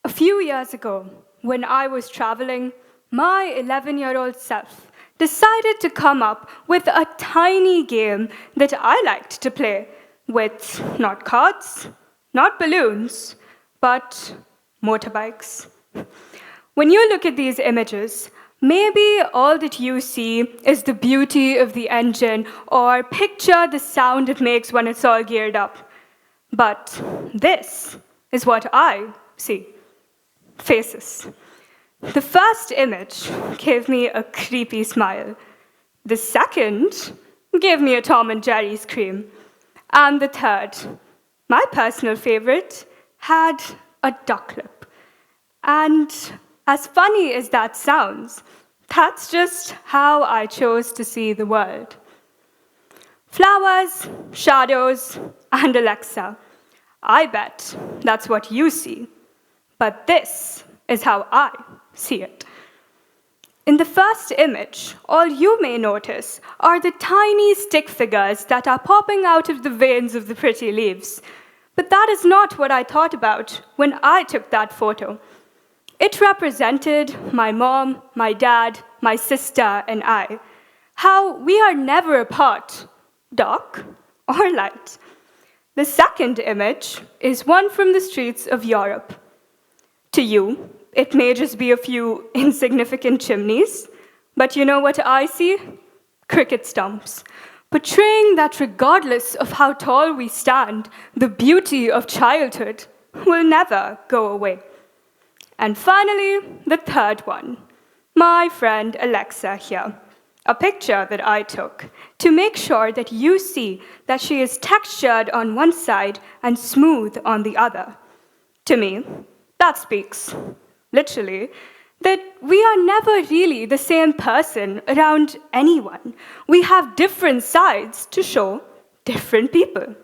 A few years ago, when I was traveling, my 11-year-old self decided to come up with a tiny game that I liked to play with not cards, not balloons, but motorbikes. When you look at these images, maybe all that you see is the beauty of the engine or picture the sound it makes when it's all geared up. But this is what I see. Faces. The first image gave me a creepy smile. The second gave me a Tom and Jerry scream. And the third, my personal favorite, had a duck lip. And as funny as that sounds, that's just how I chose to see the world. Flowers, shadows, and Alexa. I bet that's what you see. But this is how I see it. In the first image, all you may notice are the tiny stick figures that are popping out of the veins of the pretty leaves. But that is not what I thought about when I took that photo. It represented my mom, my dad, my sister, and I. How we are never apart, dark or light. The second image is one from the streets of Europe. To you, it may just be a few insignificant chimneys, but you know what I see? Cricket stumps, portraying that regardless of how tall we stand, the beauty of childhood will never go away. And finally, the third one, my friend Alexa here, a picture that I took to make sure that you see that she is textured on one side and smooth on the other. To me, that speaks, literally, that we are never really the same person around anyone. We have different sides to show different people.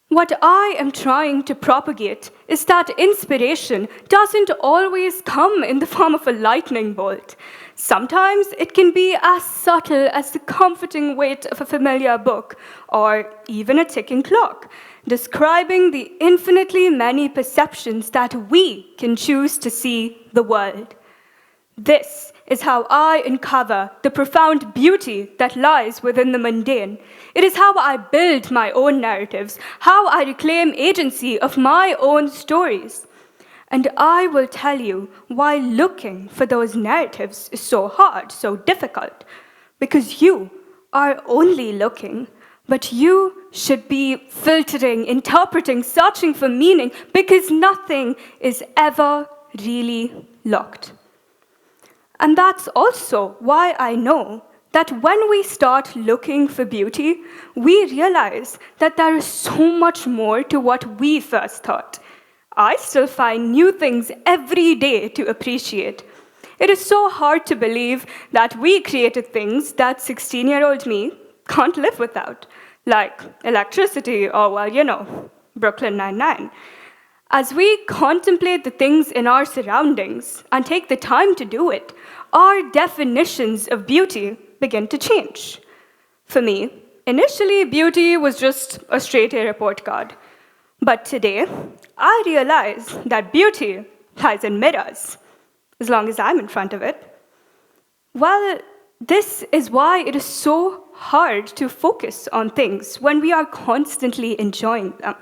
What I am trying to propagate is that inspiration doesn't always come in the form of a lightning bolt. Sometimes it can be as subtle as the comforting weight of a familiar book, or even a ticking clock, describing the infinitely many perceptions that we can choose to see the world. This is how I uncover the profound beauty that lies within the mundane. It is how I build my own narratives, how I reclaim agency of my own stories. And I will tell you why looking for those narratives is so hard, so difficult. Because you are only looking, but you should be filtering, interpreting, searching for meaning, because nothing is ever really locked. And that's also why I know that when we start looking for beauty, we realize that there is so much more to what we first thought. I still find new things every day to appreciate. It is so hard to believe that we created things that 16-year-old me can't live without, like electricity or, well, Brooklyn Nine-Nine. As we contemplate the things in our surroundings and take the time to do it, our definitions of beauty begin to change. For me, initially, beauty was just a straight A report card. But today, I realize that beauty lies in mirrors, as long as I'm in front of it. Well, this is why it is so hard to focus on things when we are constantly enjoying them.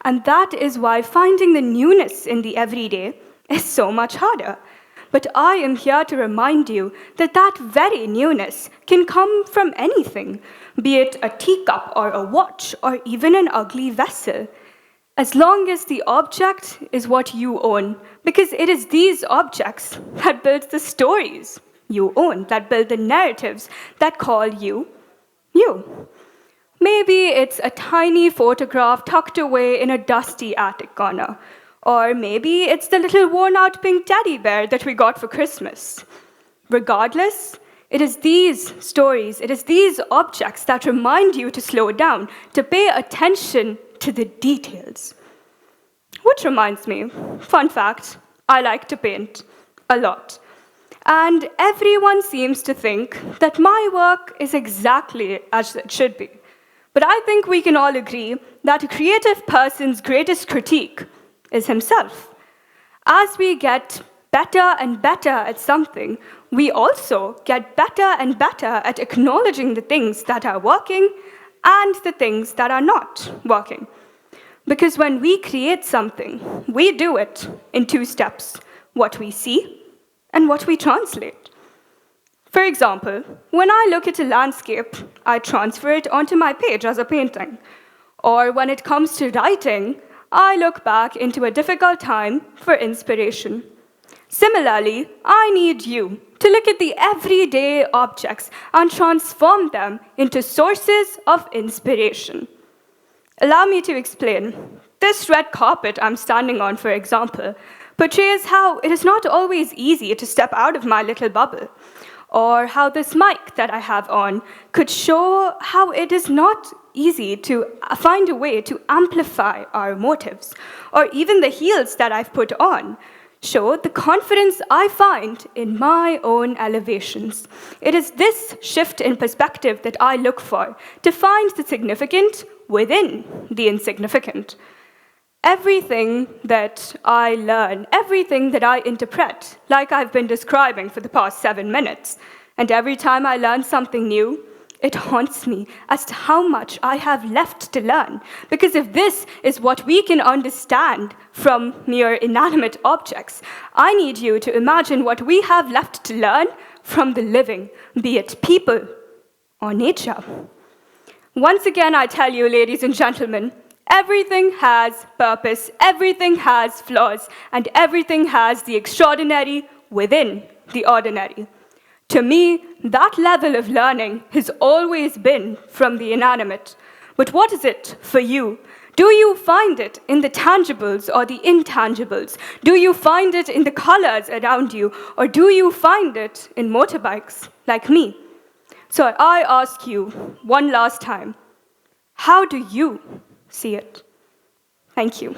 And that is why finding the newness in the everyday is so much harder. But I am here to remind you that that very newness can come from anything, be it a teacup or a watch or even an ugly vessel, as long as the object is what you own, because it is these objects that build the stories you own, that build the narratives that call you, you. Maybe it's a tiny photograph tucked away in a dusty attic corner. Or maybe it's the little worn-out pink teddy bear that we got for Christmas. Regardless, it is these stories, it is these objects that remind you to slow down, to pay attention to the details. Which reminds me, fun fact, I like to paint a lot. And everyone seems to think that my work is exactly as it should be. But I think we can all agree that a creative person's greatest critique is himself. As we get better and better at something, we also get better and better at acknowledging the things that are working and the things that are not working. Because when we create something, we do it in 2 steps: what we see and what we translate. For example, when I look at a landscape, I transfer it onto my page as a painting. Or when it comes to writing, I look back into a difficult time for inspiration. Similarly, I need you to look at the everyday objects and transform them into sources of inspiration. Allow me to explain. This red carpet I'm standing on, for example, portrays how it is not always easy to step out of my little bubble, or how this mic that I have on could show how it is not easy to find a way to amplify our motives, or even the heels that I've put on show the confidence I find in my own elevations. It is this shift in perspective that I look for to find the significant within the insignificant. Everything that I learn, everything that I interpret, like I've been describing for the past 7 minutes, and every time I learn something new, it haunts me as to how much I have left to learn. Because if this is what we can understand from mere inanimate objects, I need you to imagine what we have left to learn from the living, be it people or nature. Once again, I tell you, ladies and gentlemen, everything has purpose, everything has flaws, and everything has the extraordinary within the ordinary. To me, that level of learning has always been from the inanimate. But what is it for you? Do you find it in the tangibles or the intangibles? Do you find it in the colors around you? Or do you find it in motorbikes, like me? So I ask you one last time, how do you see it? Thank you.